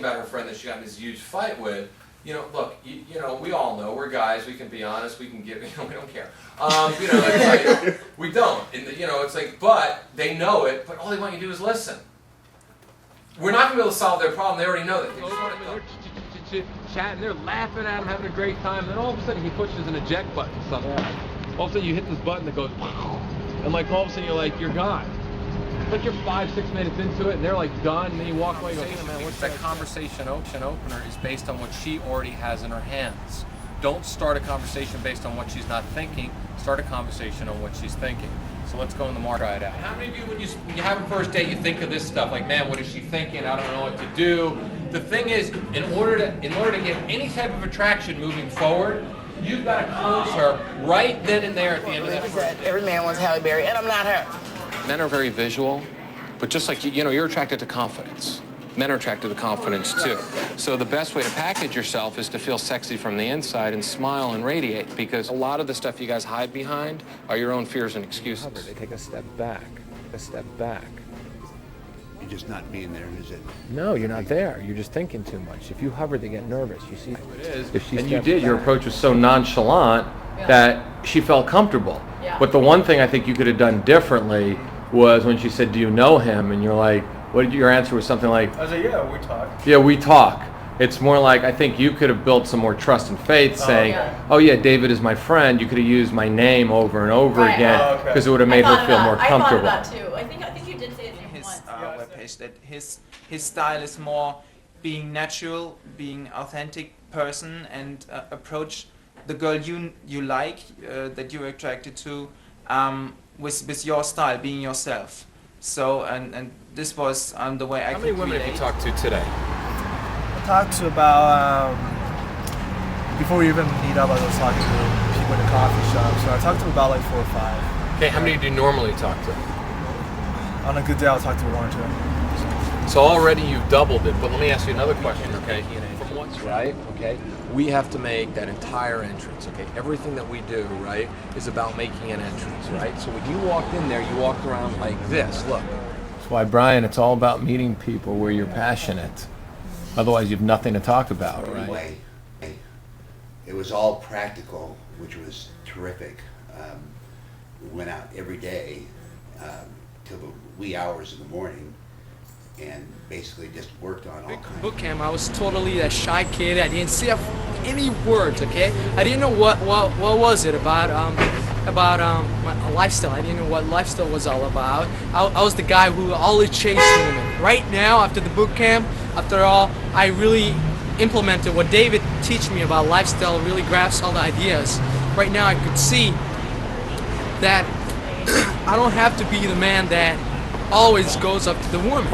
about her friend that she got in this huge fight with, you know, look, you know, we all know, we're guys, we can be honest, we can give, you know, we don't care. You know, it's like, we don't. And, you know, it's like, but they know it, but all they want you to do is listen. We're not going to be able to solve their problem. They already know that. They just want it done. Chatting, they're laughing at him, having a great time. Then all of a sudden he pushes an eject button somehow. All of a sudden you hit this button that goes, and like all of a sudden you're like, you're gone. It's like you're 5-6 minutes into it, and they're like done, and then you walk away and go, man, what's that conversation opener is based on what she already has in her hands. Don't start a conversation based on what she's not thinking. Start a conversation on what she's thinking. So let's go in the market. Try it out. How many of you, when you have a first date, you think of this stuff like, man, what is she thinking? I don't know what to do. The thing is, in order to get any type of attraction moving forward, you've got to close her right then and there at the end of that first date. Every man wants Halle Berry, and I'm not her. Men are very visual, but just like you know, you're attracted to confidence. Men are attracted to confidence too. So the best way to package yourself is to feel sexy from the inside and smile and radiate, because a lot of the stuff you guys hide behind are your own fears and excuses. They take a step back. You're just not being there, is it? No, you're not there. You're just thinking too much. If you hover, they get nervous. You see, it is. If she and you did. Your approach was so nonchalant that she felt comfortable. Yeah. But the one thing I think you could have done differently was when she said, "Do you know him?" and you're like, "What did your answer was something like?" I said, "Yeah, we talk." Yeah, we talk. It's more like I think you could have built some more trust and faith, saying, "Oh yeah, David is my friend." You could have used my name over and over again because it would have made her feel more comfortable. I thought about too. I think you did say it once. Webpage that his style is more being natural, being authentic person, and approach the girl you like, that you're attracted to, with your style, being yourself. So and this was the way I could relate. How many women have you talked to today? I talked to about, before we even meet up, I was talking to people in the coffee shop. So I talked to about like 4 or 5. Okay, how many do you normally talk to? On a good day, I'll talk to 1 or 2. So already you've doubled it, but let me ask you another question, okay? From what's right, okay? We have to make that entire entrance, okay? Everything that we do, right, is about making an entrance, right? So when you walked in there, you walked around like this, look. That's why, Brian, it's all about meeting people where you're passionate. Otherwise, you have nothing to talk about, right? Anyway, it was all practical, which was terrific. We went out every day till the wee hours of the morning and basically just worked on all kinds. Boot camp, I was totally a shy kid. I didn't say any words, okay? I didn't know what was it about my lifestyle. I didn't know what lifestyle was all about. I was the guy who always chased women. Right now, after the boot camp, after all, I really implemented what David teach me about lifestyle, really grasped all the ideas. Right now, I could see that I don't have to be the man that always goes up to the woman.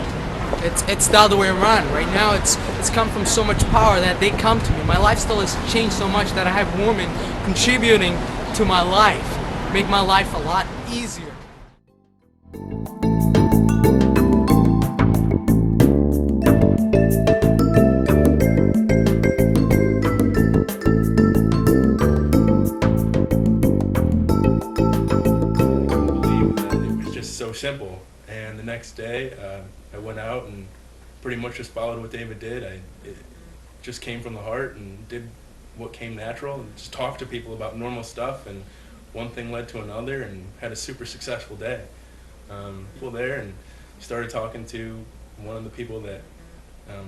It's the other way around. Right now, it's come from so much power that they come to me. My lifestyle has changed so much that I have women contributing to my life, make my life a lot easier. So simple. And the next day I went out and pretty much just followed what David did. It just came from the heart and did what came natural and just talked to people about normal stuff, and one thing led to another and had a super successful day. People there, and started talking to one of the people that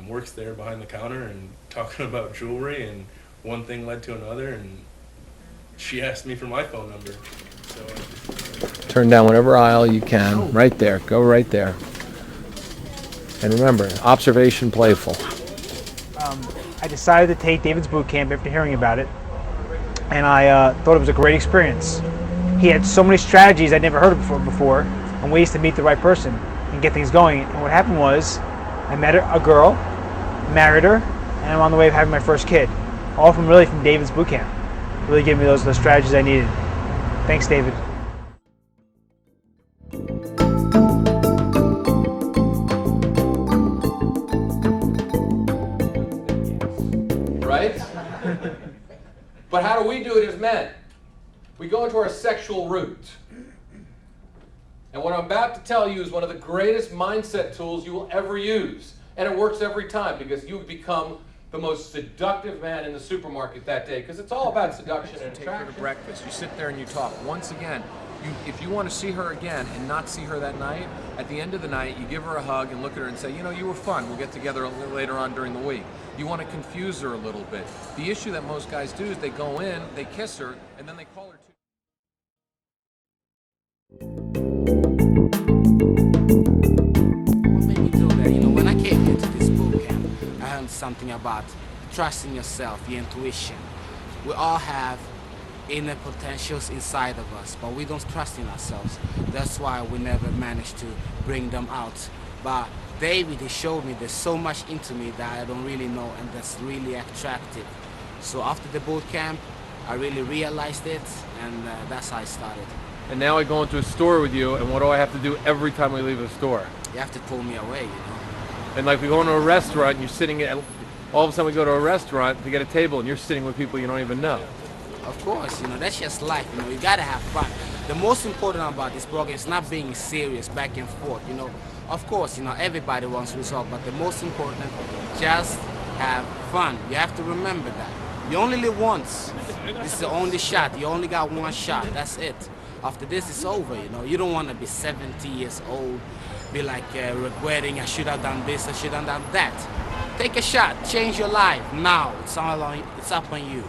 works there behind the counter and talking about jewelry, and one thing led to another, and she asked me for my phone number. So Turn down whatever aisle you can. Right there. Go right there. And remember, observation playful. I decided to take David's boot camp after hearing about it, and I thought it was a great experience. He had so many strategies I'd never heard of before and ways to meet the right person and get things going. And what happened was I met a girl, married her, and I'm on the way of having my first kid. All from David's boot camp. Really gave me those strategies I needed. Thanks, David. Right? But how do we do it as men? We go into our sexual root. And what I'm about to tell you is one of the greatest mindset tools you will ever use. And it works every time because you become the most seductive man in the supermarket that day, because it's all about seduction and Take her attraction. to breakfast. You sit there and you talk. Once again, if you want to see her again and not see her that night, at the end of the night, you give her a hug and look at her and say, you know, you were fun. We'll get together a little later on during the week. You want to confuse her a little bit. The issue that most guys do is they go in, they kiss her, and then they call her What made me do that? You know, when I came here to this boot camp, I learned something about trusting yourself, your intuition. We all have inner potentials inside of us, but we don't trust in ourselves. That's why we never manage to bring them out. But David, he showed me there's so much into me that I don't really know, and that's really attractive. So after the boot camp, I really realized it, and that's how I started. And now I go into a store with you, and what do I have to do every time we leave a store? You have to pull me away, you know. And like we go into a restaurant, and you're sitting at, all of a sudden we go to a restaurant to get a table, and you're sitting with people you don't even know. Of course, you know, that's just life, you know, you gotta have fun. The most important about this program is not being serious back and forth, you know. Of course, you know, everybody wants results, but the most important, just have fun. You have to remember that. You only live once. This is the only shot. You only got one shot, that's it. After this, it's over, you know. You don't want to be 70 years old, be like regretting, I should have done this, I should have done that. Take a shot, change your life now. It's up on you.